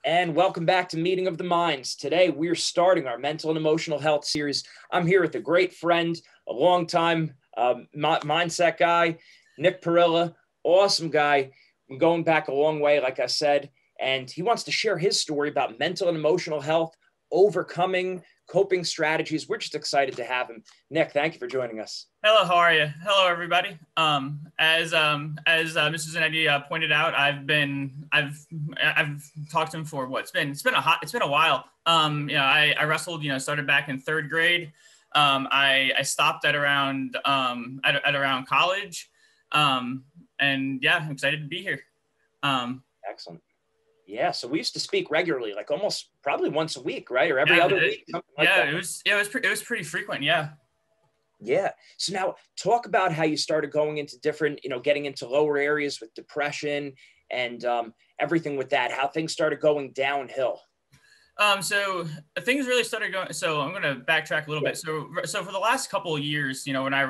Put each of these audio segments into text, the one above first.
And welcome back to Meeting of the Minds. Today, we're starting our mental and emotional health series. I'm here with a great friend, a longtime mindset guy, Nick Parilla, awesome guy. I'm going back a long way, like I said, and he wants to share his story about mental and emotional health, overcoming coping strategies. We're just excited to have him. Nick, thank you for joining us. Hello, how are you? Hello, everybody. As Mr. Zanetti pointed out, I've talked to him for what? It's been a while. I wrestled, started back in third grade. I stopped at around college. And yeah, I'm excited to be here. Excellent. Yeah, so we used to speak regularly, like almost probably once a week, right? Or every other week. It was pretty frequent. Yeah. Yeah. So now talk about how you started going into different, getting into lower areas with depression and everything with that, how things started going downhill. So things really started going. So I'm going to backtrack a little bit. So for the last couple of years, when I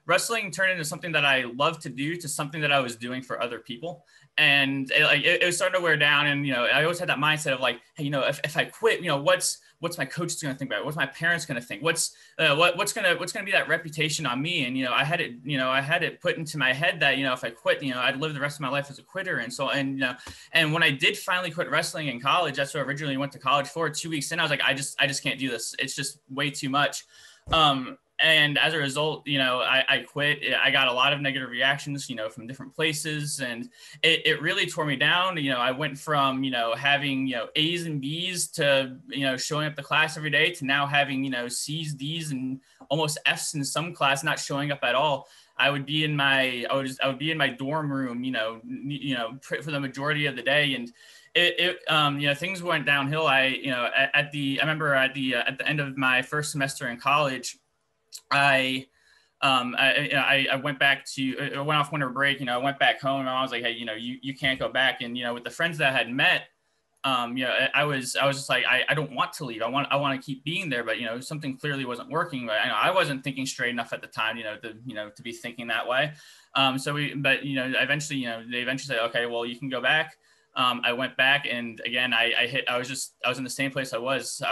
wrestling turned into something that I love to do to something that I was doing for other people. And it was starting to wear down. And, I always had that mindset of like, hey, if I quit, what's my coach going to think about it? What's my parents going to think? What's going to be that reputation on me? And, I had it put into my head that, if I quit, I'd live the rest of my life as a quitter. And so, and when I did finally quit wrestling in college, that's what I originally went to college for. 2 weeks in, I was like, I just can't do this. It's just way too much. And as a result, I quit. I got a lot of negative reactions, from different places, and it really tore me down. I went from, having, A's and B's to, showing up to class every day to now having, C's, D's, and almost F's in some class, not showing up at all. I would be in my dorm room, for the majority of the day. And things went downhill. I remember at the end of my first semester in college, I went off winter break, I went back home and I was like, hey, you can't go back. And, with the friends that I had met, I was just like, I don't want to leave. I want to keep being there, but, something clearly wasn't working. But I wasn't thinking straight enough at the time, to be thinking that way. Eventually, they eventually said, okay, well, you can go back. I went back, and again, I was in the same place I was.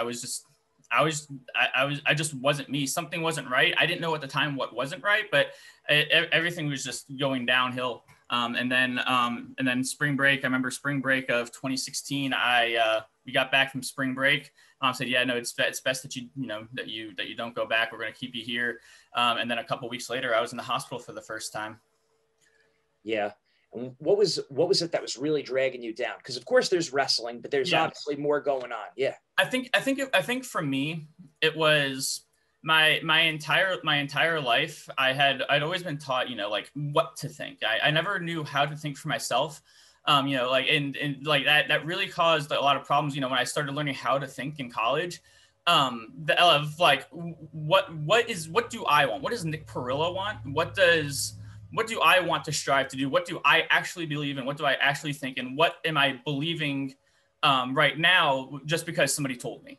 I just wasn't me. Something wasn't right. I didn't know at the time what wasn't right, but everything was just going downhill. And then spring break, I remember spring break of 2016, we got back from spring break. Said, yeah, no, it's best that you don't go back. We're going to keep you here. And then a couple of weeks later, I was in the hospital for the first time. Yeah. And what was it that was really dragging you down? Because of course there's wrestling, but there's obviously more going on. Yeah. I think for me, it was my entire life. I'd always been taught, like what to think. I never knew how to think for myself. And that really caused a lot of problems, when I started learning how to think in college. What do I want? What does Nick Parilla want? What do I want to strive to do? What do I actually believe in? What do I actually think? And what am I believing right now just because somebody told me?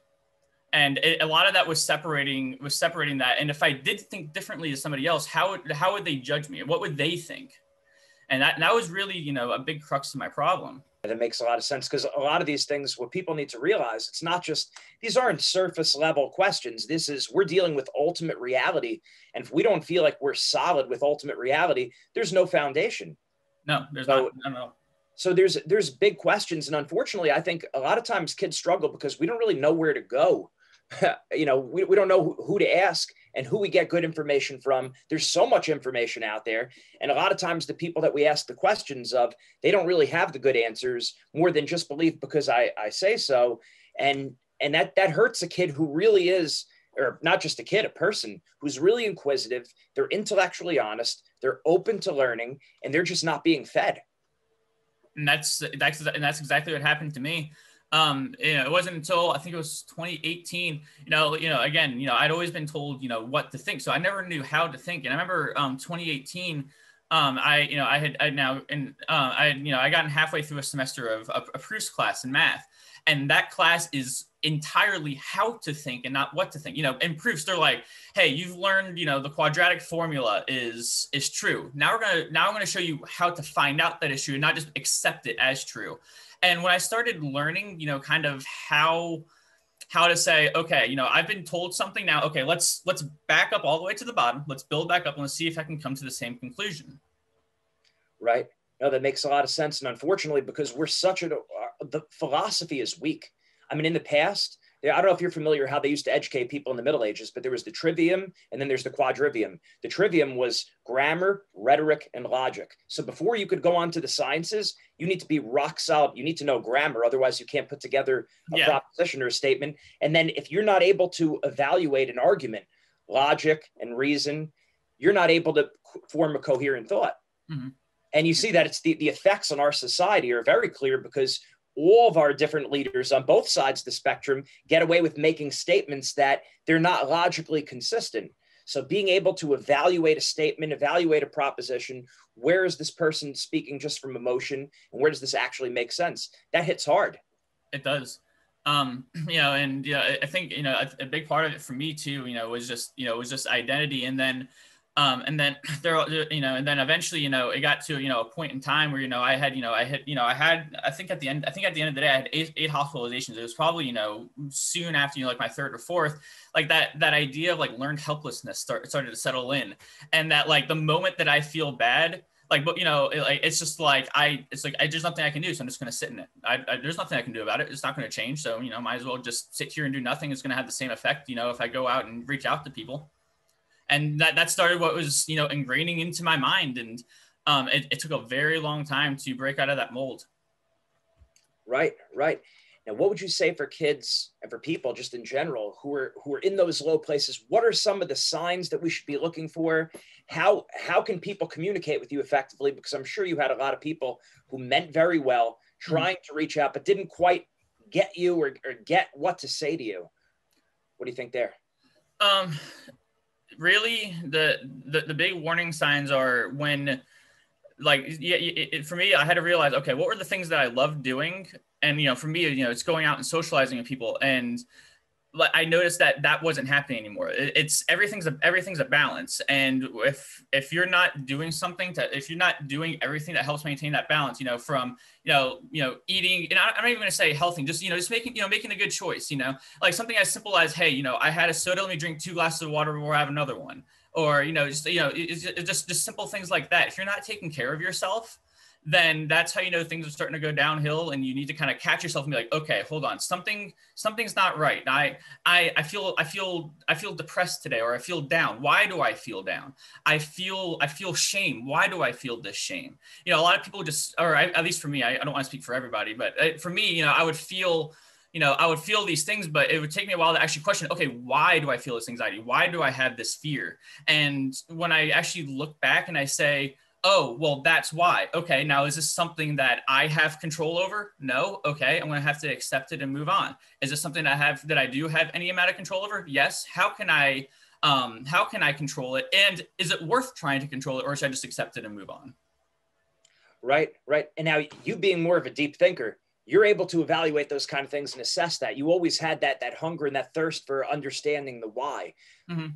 And a lot of that was separating that. And if I did think differently to somebody else, how would they judge me? What would they think? And that was really, a big crux to my problem. That makes a lot of sense, because a lot of these things, what people need to realize, it's not just, these aren't surface level questions. We're dealing with ultimate reality. And if we don't feel like we're solid with ultimate reality, there's no foundation. No, there's not. No. So there's big questions. And unfortunately, I think a lot of times kids struggle because we don't really know where to go. We don't know who to ask and who we get good information from. There's so much information out there. And a lot of times the people that we ask the questions of, they don't really have the good answers, more than just believe because I say so. And that hurts a kid who really is, or not just a kid, a person who's really inquisitive. They're intellectually honest. They're open to learning, and they're just not being fed. And that's exactly what happened to me. It wasn't until I think it was 2018, again, I'd always been told, what to think. So I never knew how to think. And I remember 2018, I gotten halfway through a semester of a Proust class in math, and that class is entirely how to think and not what to think. In Proust, they're like, hey, you've learned, the quadratic formula is true. Now I'm gonna show you how to find out that it's true and not just accept it as true. And when I started learning, kind of how to say, okay, I've been told something now. Okay, let's back up all the way to the bottom. Let's build back up and let's see if I can come to the same conclusion. Right. No, that makes a lot of sense. And unfortunately, because we're the philosophy is weak. I mean, in the past, I don't know if you're familiar how they used to educate people in the Middle Ages, but there was the trivium and then there's the quadrivium. The trivium was grammar, rhetoric, and logic. So before you could go on to the sciences, you need to be rock solid. You need to know grammar. Otherwise, you can't put together a proposition or a statement. And then if you're not able to evaluate an argument, logic and reason, you're not able to form a coherent thought. Mm-hmm. And you see that it's the effects on our society are very clear because all of our different leaders on both sides of the spectrum get away with making statements that they're not logically consistent. So being able to evaluate a statement, evaluate a proposition, where is this person speaking just from emotion and where does this actually make sense? That hits hard. It does. I think, a big part of it for me too, was just identity. And then eventually, it got to, a point in time where, I think at the end of the day, I had eight hospitalizations. It was probably, soon after, like my third or fourth, like that idea of like learned helplessness started to settle in. And that like the moment that I feel bad, like, but it's just like, there's nothing I can do. So I'm just going to sit in it. There's nothing I can do about it. It's not going to change. So, might as well just sit here and do nothing. It's going to have the same effect, if I go out and reach out to people. And that started what was, ingraining into my mind. And it took a very long time to break out of that mold. Right. Now, what would you say for kids and for people just in general who are in those low places? What are some of the signs that we should be looking for? How can people communicate with you effectively? Because I'm sure you had a lot of people who meant very well, trying to reach out, but didn't quite get you or get what to say to you. What do you think there? Really, the big warning signs are when, for me, I had to realize, okay, what were the things that I loved doing? And, for me, it's going out and socializing with people. And I noticed that wasn't happening anymore. It's everything's a balance. And if you're not doing if you're not doing everything that helps maintain that balance, from, eating, and I'm not even going to say healthy, just making a good choice, like something as simple as, hey, I had a soda, let me drink 2 glasses of water before I have another one. Or, it's just simple things like that. If you're not taking care of yourself, then that's how things are starting to go downhill, and you need to kind of catch yourself and be like, okay, hold on, something's not right. I feel depressed today, or I feel down. Why do I feel down? I feel shame. Why do I feel this shame? A lot of people at least for me, I don't want to speak for everybody, but for me, I would feel these things, but it would take me a while to actually question, okay, why do I feel this anxiety? Why do I have this fear? And when I actually look back and I say, oh, well, that's why. Okay, now is this something that I have control over? No. Okay, I'm going to have to accept it and move on. Is this something that I do have any amount of control over? Yes. How can I control it? And is it worth trying to control it, or should I just accept it and move on? Right. And now, you being more of a deep thinker, you're able to evaluate those kind of things and assess that. You always had that hunger and that thirst for understanding the why. Mm-hmm.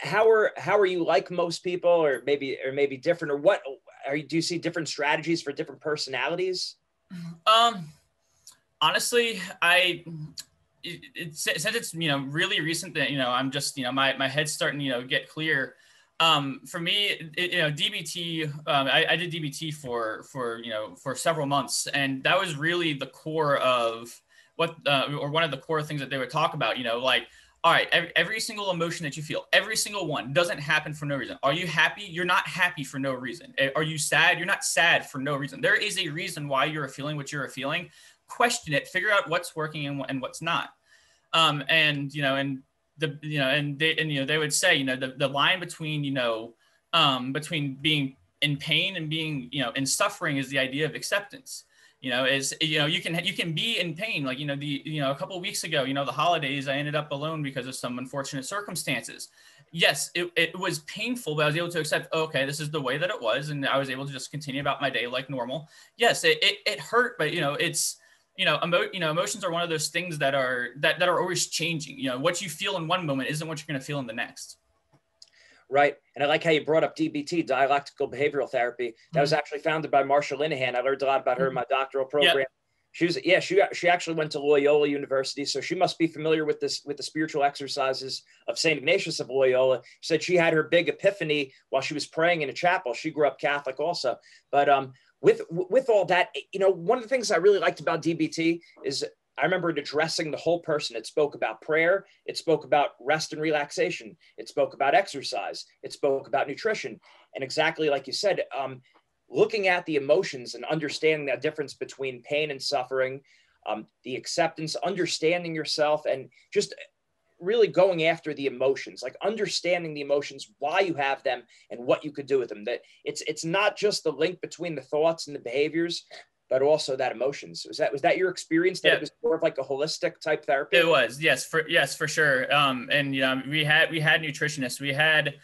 How are you like most people, or maybe different, or what do you see different strategies for different personalities? Honestly, since it's really recent that I'm just my head's starting to get clear. For me, DBT, I did DBT for several months, and that was really the core of what or one of the core things that they would talk about. Like, all right, every single emotion that you feel, every single one doesn't happen for no reason. Are you happy? You're not happy for no reason. Are you sad? You're not sad for no reason. There is a reason why you're feeling what you're feeling. Question it, figure out what's working and what's not. They would say, the line between, between being in pain and being, in suffering is the idea of acceptance. You can be in pain. Like, a couple of weeks ago, the holidays, I ended up alone because of some unfortunate circumstances. Yes, it was painful, but I was able to accept, okay, this is the way that it was. And I was able to just continue about my day like normal. Yes, it hurt, but it's, emotions are one of those things that are always changing. What you feel in one moment isn't what you're going to feel in the next. Right. And I like how you brought up DBT, Dialectical Behavioral Therapy. That was actually founded by Marsha Linehan. I learned a lot about her in my doctoral program. Yep. She actually went to Loyola University, so she must be familiar with the spiritual exercises of St. Ignatius of Loyola. She said she had her big epiphany while she was praying in a chapel. She grew up Catholic also. But with all that, one of the things I really liked about DBT is I remember it addressing the whole person. It spoke about prayer. It spoke about rest and relaxation. It spoke about exercise. It spoke about nutrition. And exactly like you said, looking at the emotions and understanding that difference between pain and suffering, the acceptance, understanding yourself, and just really going after the emotions, like understanding the emotions, why you have them and what you could do with them. That it's not just the link between the thoughts and the behaviors, but also that emotions. Was that your experience, that Yeah. It was more of like a holistic type therapy? It was, yes, for sure. And we had nutritionists. We had,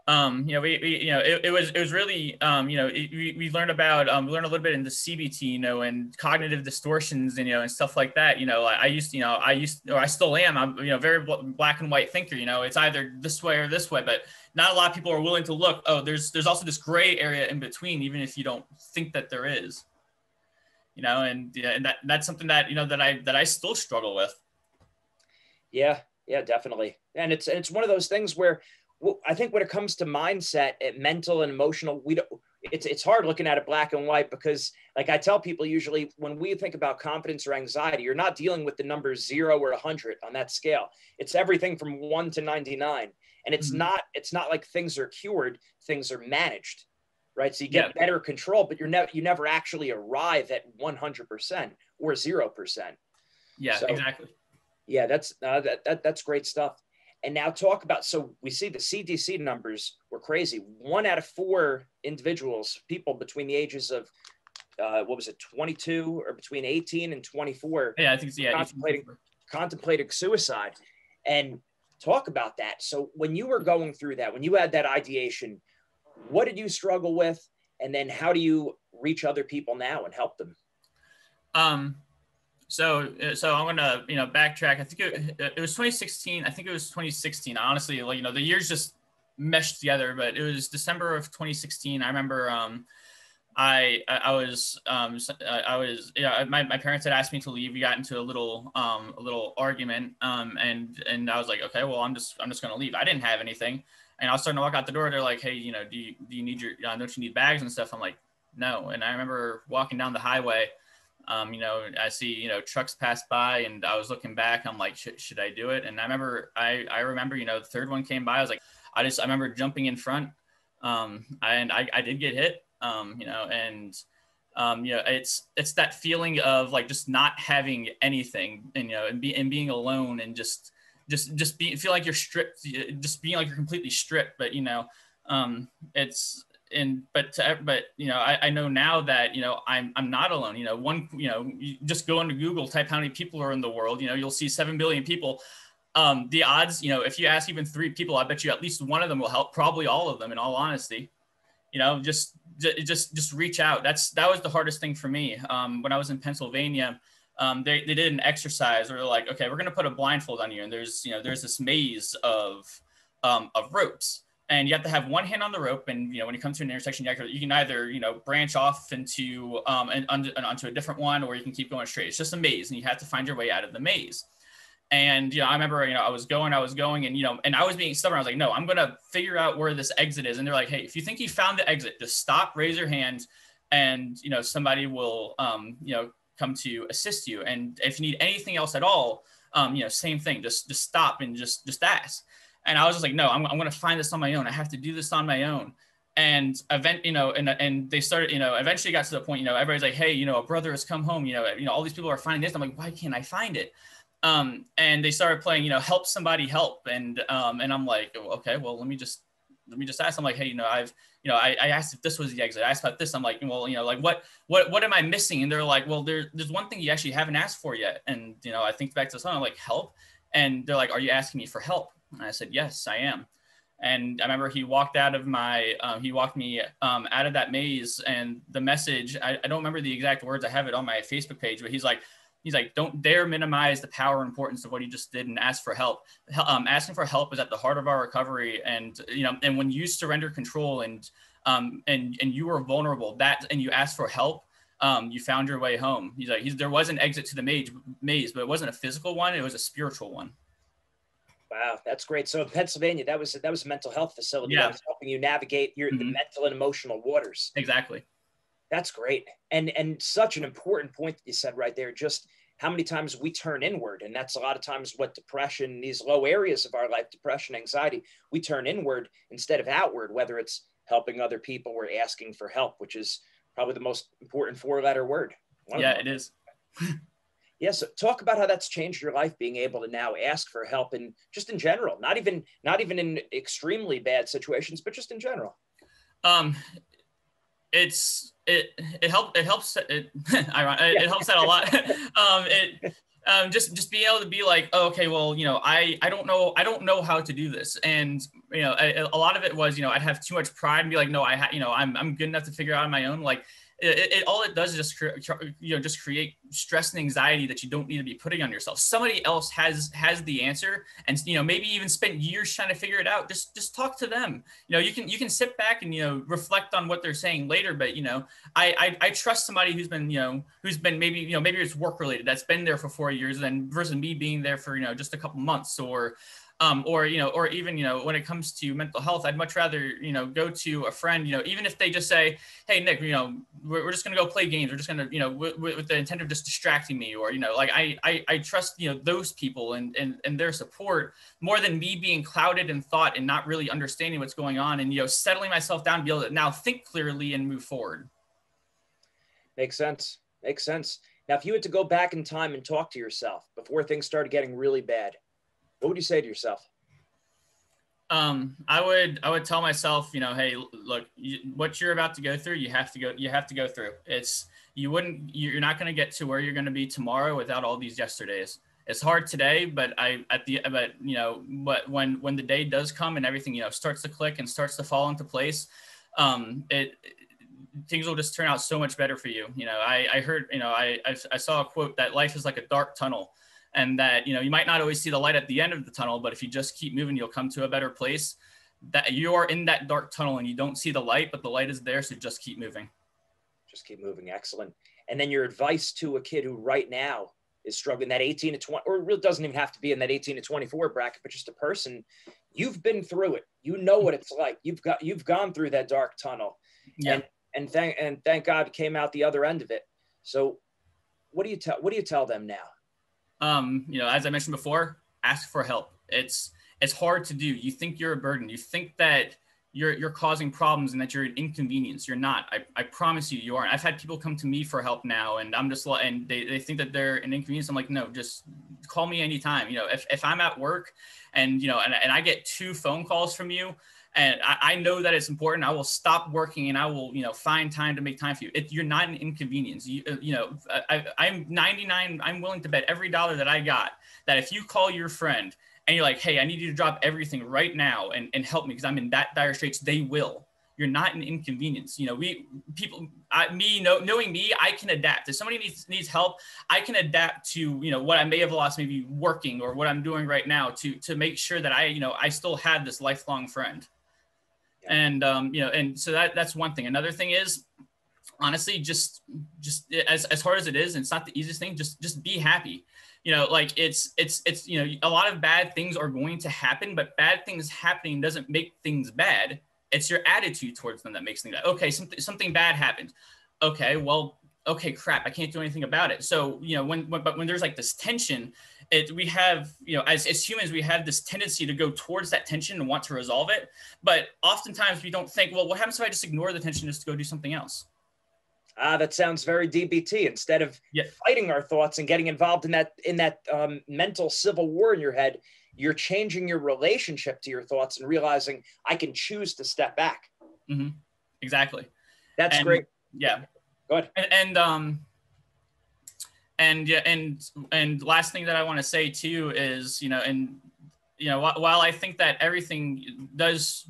it was really, we learned about, we learned a little bit into CBT, and cognitive distortions, and stuff like that. I still am. I'm, very black and white thinker. It's either this way or this way, but not a lot of people are willing to look. Oh, there's also this gray area in between, even if you don't think that there is. And that's something that that I still struggle with. Yeah, definitely. And it's one of those things where I think when it comes to mindset, mental and emotional, it's hard looking at it black and white, because like I tell people, usually when we think about confidence or anxiety, you're not dealing with the numbers 0 or 100 on that scale. It's everything from 1 to 99. And it's not like things are cured, things are managed. Right. So you get better control, but you never actually arrive at 100% or 0%. Yeah, so, exactly. Yeah, that's great stuff. And now talk about, so we see the CDC numbers were crazy. 1 out of 4 people between the ages of, 22 or between 18 and 24. Yeah, I think it's, contemplating suicide. And talk about that. So when you were going through that, when you had that ideation, what did you struggle with? And then how do you reach other people now and help them? So I'm gonna backtrack. I think it was 2016. I think it was 2016. Honestly, the years just meshed together. But it was December of 2016. I remember my parents had asked me to leave. We got into a little argument. And I was like, okay, well, I'm just gonna leave. I didn't have anything. And I was starting to walk out the door. They're like, hey, do you need don't you need bags and stuff? I'm like, no. And I remember walking down the highway, I see, trucks pass by, and I was looking back. I'm like, should I do it? And I remember, the third one came by. I was like, I remember jumping in front. And I did get hit, it's that feeling of like just not having anything, and being alone, and feel like you're stripped, just being like you're completely stripped. But I know now that I'm not alone. You just go into Google, type how many people are in the world. You'll see 7 billion people. The odds, if you ask even 3 people, I bet you at least one of them will help. Probably all of them, in all honesty. Just reach out. That was the hardest thing for me. When I was in Pennsylvania, they did an exercise where they're like, okay, we're going to put a blindfold on you. And there's this maze of ropes, and you have to have one hand on the rope. And, when you come to an intersection, you can either, branch off into, onto a different one, or you can keep going straight. It's just a maze, and you have to find your way out of the maze. And, I remember, I was going, and I was being stubborn. I was like, no, I'm going to figure out where this exit is. And they're like, hey, if you think you found the exit, just stop, raise your hand, and, somebody will, come to assist you. And if you need anything else at all, same thing, just stop and just ask. And I was just like, no, I'm going to find this on my own. I have to do this on my own. And and they started, eventually got to the point, everybody's like, hey, a brother has come home, all these people are finding this. I'm like, why can't I find it? And they started playing, help somebody help. And I'm like, okay, well, let me just ask. I'm like, hey, I asked if this was the exit. I asked about this. I'm like, well, like what am I missing? And they're like, well, there's one thing you actually haven't asked for yet. And, I think back to the song, I'm like, help. And they're like, are you asking me for help? And I said, yes, I am. And I remember he walked out of he walked me out of that maze, and the message, I don't remember the exact words. I have it on my Facebook page, but he's like, don't dare minimize the power and importance of what you just did and ask for help. Asking for help is at the heart of our recovery. And, and when you surrender control and you were vulnerable, and you asked for help, you found your way home. He's like, there was an exit to the maze, but it wasn't a physical one. It was a spiritual one. Wow, that's great. So in Pennsylvania, that was a mental health facility that was helping you navigate the mental and emotional waters. Exactly. That's great. And such an important point that you said right there, just how many times we turn inward. And that's a lot of times what depression, these low areas of our life, depression, anxiety, we turn inward instead of outward, whether it's helping other people or asking for help, which is probably the most important 4-letter word. Yeah, it is. Yeah, so talk about how that's changed your life, being able to now ask for help, and just in general, not even in extremely bad situations, but just in general. It helps out a lot. Just being able to be like, oh, okay, well, I don't know how to do this. And, a lot of it was, I'd have too much pride and be like, no, I'm good enough to figure out on my own. Like, all it does is just create stress and anxiety that you don't need to be putting on yourself. Somebody else has the answer, and maybe even spent years trying to figure it out. Just talk to them. You can sit back and reflect on what they're saying later. But I trust somebody who's been maybe maybe it's work related, that's been there for 4 years, and versus me being there for just a couple months, or even, when it comes to mental health, I'd much rather, go to a friend, even if they just say, hey, Nick, we're just going to go play games. We're just going to, with the intent of just distracting me, or, like I trust, those people and their support more than me being clouded in thought and not really understanding what's going on, and, settling myself down to be able to now think clearly and move forward. Makes sense. Now, if you had to go back in time and talk to yourself before things started getting really bad, what would you say to yourself? I would tell myself, hey, look, what you're about to go through, you have to go through. You're not going to get to where you're going to be tomorrow without all these yesterdays. It's hard today, but when the day does come and everything, starts to click and starts to fall into place, things will just turn out so much better for you. I heard, I saw a quote that life is like a dark tunnel. And that, you might not always see the light at the end of the tunnel, but if you just keep moving, you'll come to a better place. That you are in that dark tunnel and you don't see the light, but the light is there. So just keep moving. Excellent. And then your advice to a kid who right now is struggling, that 18 to 20, or it really doesn't even have to be in that 18 to 24 bracket, but just a person, you've been through it. What it's like. You've gone through that dark tunnel. Yeah. And thank God it came out the other end of it. So what do you tell them now? As I mentioned before, ask for help. It's hard to do. You think you're a burden. You think that you're causing problems and that you're an inconvenience. You're not. I promise you aren't. I've had people come to me for help now, and I'm just like, and they think that they're an inconvenience. I'm like, no, just call me anytime. If I'm at work and I get 2 phone calls from you, and I know that it's important, I will stop working and I will, find time to make time for you. You're not an inconvenience. I'm 99. I'm willing to bet every dollar that I got that if you call your friend and you're like, hey, I need you to drop everything right now and help me because I'm in that dire straits, they will. You're not an inconvenience. Knowing me, I can adapt. If somebody needs help, I can adapt to, what I may have lost, maybe working or what I'm doing right now to make sure that I still have this lifelong friend. And, and so that's one thing. Another thing is, honestly, just as hard as it is, and it's not the easiest thing, just be happy. It's a lot of bad things are going to happen, but bad things happening doesn't make things bad. It's your attitude towards them that makes things bad. Okay, something bad happened. Okay, well, okay, crap, I can't do anything about it. So, when there's like this tension, we have, as humans, we have this tendency to go towards that tension and want to resolve it. But oftentimes we don't think, well, what happens if I just ignore the tension just to go do something else? That sounds very DBT. Instead of fighting our thoughts and getting involved in that mental civil war in your head, you're changing your relationship to your thoughts and realizing I can choose to step back. Mm-hmm. Exactly. That's great. Yeah. Good. And last thing that I want to say too is, while I think that everything does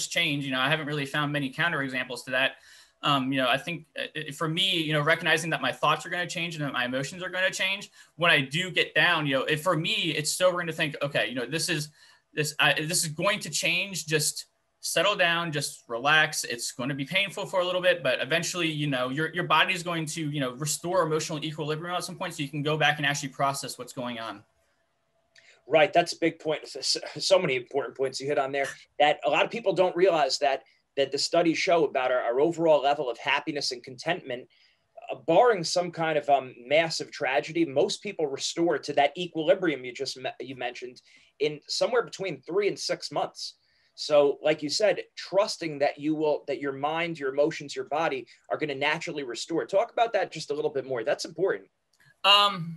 change, I haven't really found many counterexamples to that. I think for me, recognizing that my thoughts are going to change and that my emotions are going to change when I do get down, for me, it's sobering to think, okay, this is going to change. Just settle down, just relax. It's going to be painful for a little bit, but eventually, your body is going to, restore emotional equilibrium at some point so you can go back and actually process what's going on. Right. That's a big point. So many important points you hit on there that a lot of people don't realize that the studies show about our overall level of happiness and contentment, barring some kind of massive tragedy, most people restore to that equilibrium you mentioned in somewhere between 3 and 6 months. So like you said, trusting that that your mind, your emotions, your body are going to naturally restore. Talk about that just a little bit more. That's important.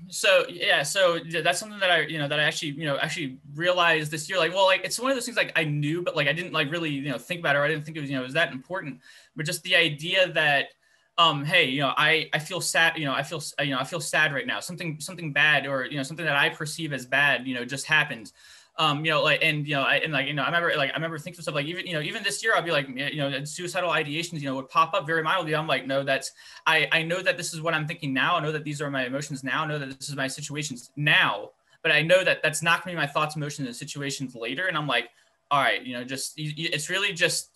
So that's something that I actually realized this year. It's one of those things I knew, but I didn't really, think about it, or I didn't think it was that important. But just the idea that, hey, I feel sad, I feel sad right now. Something bad, or, something that I perceive as bad, just happened. I remember thinking stuff even this year, I'll be suicidal ideations, would pop up very mildly. I'm like, no, I know that this is what I'm thinking now. I know that these are my emotions now. I know that this is my situations now, but I know that that's not going to be my thoughts, emotions, and situations later. And I'm like, all right, it's really just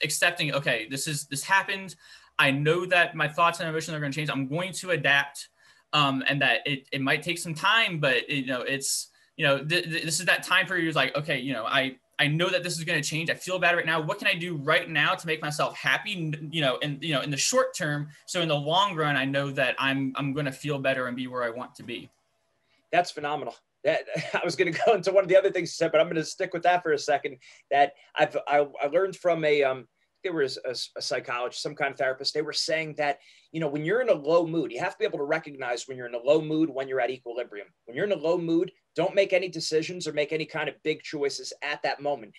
accepting, okay, this happened. I know that my thoughts and emotions are going to change. I'm going to adapt, and that it might take some time, but this is that time period. It's like, okay, I know that this is going to change. I feel bad right now. What can I do right now to make myself happy? In the short term. So in the long run, I know that I'm going to feel better and be where I want to be. That's phenomenal. I was going to go into one of the other things you said, but I'm going to stick with that for a second. That I learned from there was a psychologist, some kind of therapist. They were saying that, when you're in a low mood, you have to be able to recognize when you're in a low mood, when you're at equilibrium. When you're in a low mood, don't make any decisions or make any kind of big choices at that moment.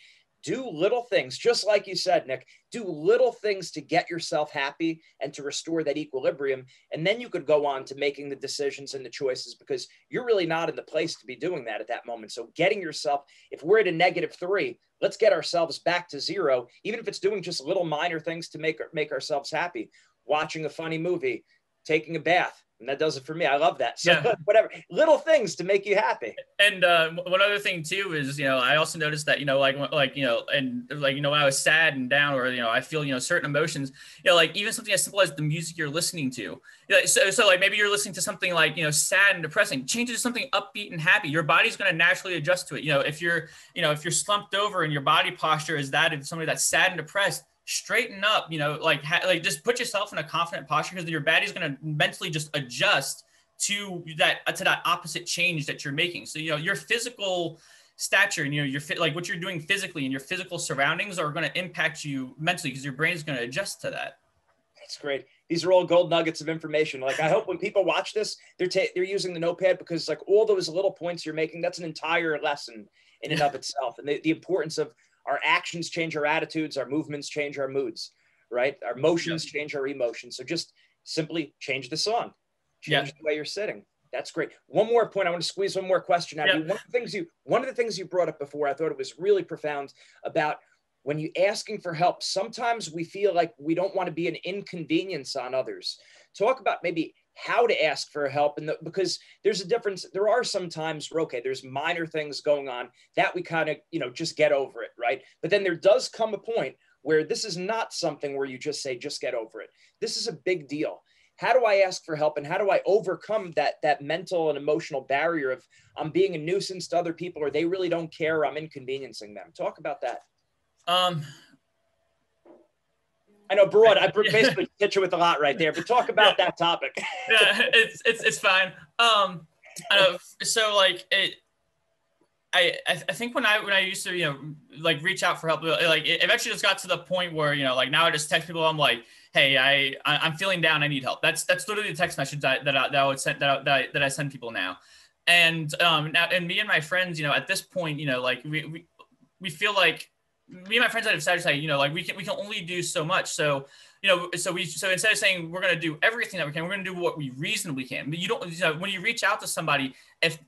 Do little things, just like you said, Nick, do little things to get yourself happy and to restore that equilibrium. And then you could go on to making the decisions and the choices, because you're really not in the place to be doing that at that moment. So getting yourself, if we're at a -3, let's get ourselves back to 0, even if it's doing just little minor things to make ourselves happy. Watching a funny movie, taking a bath. And that does it for me. I love that. So yeah. Whatever, little things to make you happy. And one other thing too is, I also noticed that, when I was sad and down, or, I feel, certain emotions, even something as simple as the music you're listening to. So maybe you're listening to something sad and depressing, change it to something upbeat and happy. Your body's going to naturally adjust to it. If you're slumped over and your body posture is that of somebody that's sad and depressed, straighten up, just put yourself in a confident posture, because your body's going to mentally just adjust to that opposite change that you're making. So, your physical stature and, what you're doing physically and your physical surroundings are going to impact you mentally, because your brain is going to adjust to that. That's great. These are all gold nuggets of information. I hope when people watch this, they're using the notepad, because all those little points you're making, that's an entire lesson in and of itself. And the importance of our actions change our attitudes, our movements change our moods, right? Our motions change our emotions. So just simply change the song, change the way you're sitting. That's great. One more point. I want to squeeze one more question out of you. One of the things you brought up before, I thought it was really profound, about when you asking for help. Sometimes we feel like we don't want to be an inconvenience on others. Talk about maybe how to ask for help, because there's a difference. There are some times where, okay, there's minor things going on that we kind of, just get over it, right? But then there does come a point where this is not something where you just say, just get over it. This is a big deal. How do I ask for help, and how do I overcome that mental and emotional barrier of I'm being a nuisance to other people, or they really don't care, or I'm inconveniencing them? Talk about that. I know, broad. I basically hit you with a lot right there, but talk about that topic. Yeah, it's fine. I think when I used to reach out for help, it eventually just got to the point where now I just text people. I'm like, hey, I'm feeling down. I need help. That's literally the text message that I would send that I send people now. And now, and me and my friends, at this point, we feel like, me and my friends that have decided to say, we can only do so much. So, so instead of saying we're going to do everything that we can, we're going to do what we reasonably can. But you don't, when you reach out to somebody, if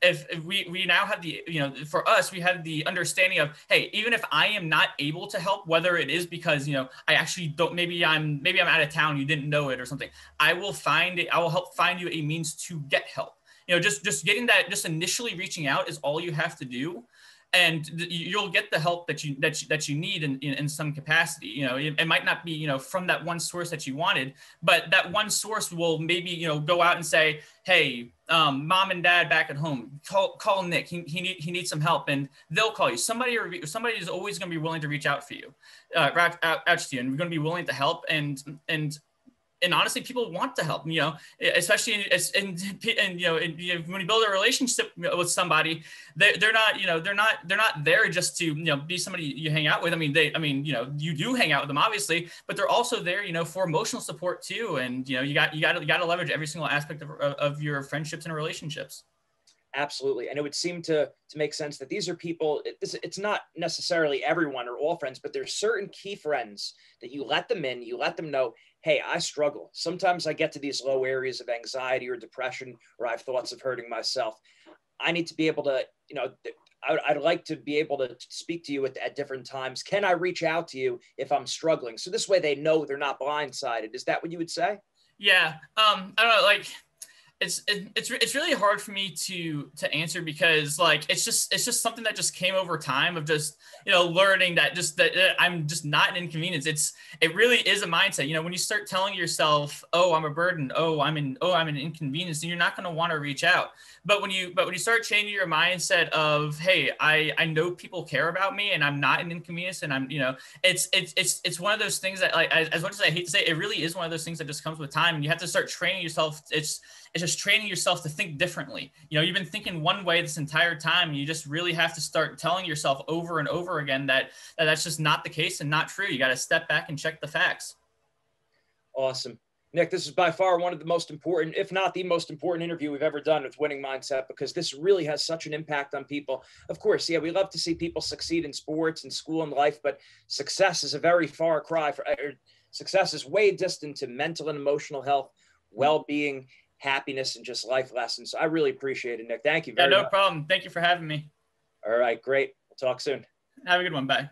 we now have the, for us, we have the understanding of, hey, even if I am not able to help, whether it is because, I actually don't, maybe I'm out of town, you didn't know it or something, I will help find you a means to get help. Just getting that, just initially reaching out is all you have to do. And you'll get the help that you need in some capacity. It might not be, from that one source that you wanted, but that one source will maybe, go out and say, hey, mom and dad back at home, call Nick. He needs some help, and they'll call you. Somebody is always going to be willing to reach out for you, out to you, and we're going to be willing to help. And honestly, people want to help, especially when you build a relationship with somebody, they're not there just to, be somebody you hang out with. You do hang out with them, obviously, but they're also there, for emotional support too. And, you got to leverage every single aspect of your friendships and relationships. Absolutely. And it would seem to make sense that these are people, it's not necessarily everyone or all friends, but there's certain key friends that you let them in, you let them know, hey, I struggle. Sometimes I get to these low areas of anxiety or depression, or I have thoughts of hurting myself. I need to be able to, I'd like to be able to speak to you at different times. Can I reach out to you if I'm struggling? So this way they know they're not blindsided. Is that what you would say? Yeah. I don't know, like, it's really hard for me to answer, because like it's just something that just came over time of just learning that I'm just not an inconvenience. It really is a mindset. When you start telling yourself, oh, I'm a burden, I'm an inconvenience, then you're not going to want to reach out. But when you start changing your mindset of, hey, I know people care about me and I'm not an inconvenience, and I'm it's one of those things that, like, as much as I hate to say it, it really is one of those things that just comes with time, and you have to start training yourself. It's just training yourself to think differently. You've been thinking one way this entire time, and you just really have to start telling yourself over and over again that that's just not the case and not true. You got to step back and check the facts. Awesome. Nick, this is by far one of the most important, if not the most important interview we've ever done with Winning Mindset, because this really has such an impact on people. Of course, yeah, we love to see people succeed in sports and school and life, but success is a very far cry. Success is way distant to mental and emotional health, well-being, happiness, and just life lessons. I really appreciate it, Nick. Thank you very much. No problem. Thank you for having me. All right, great. We'll talk soon. Have a good one. Bye.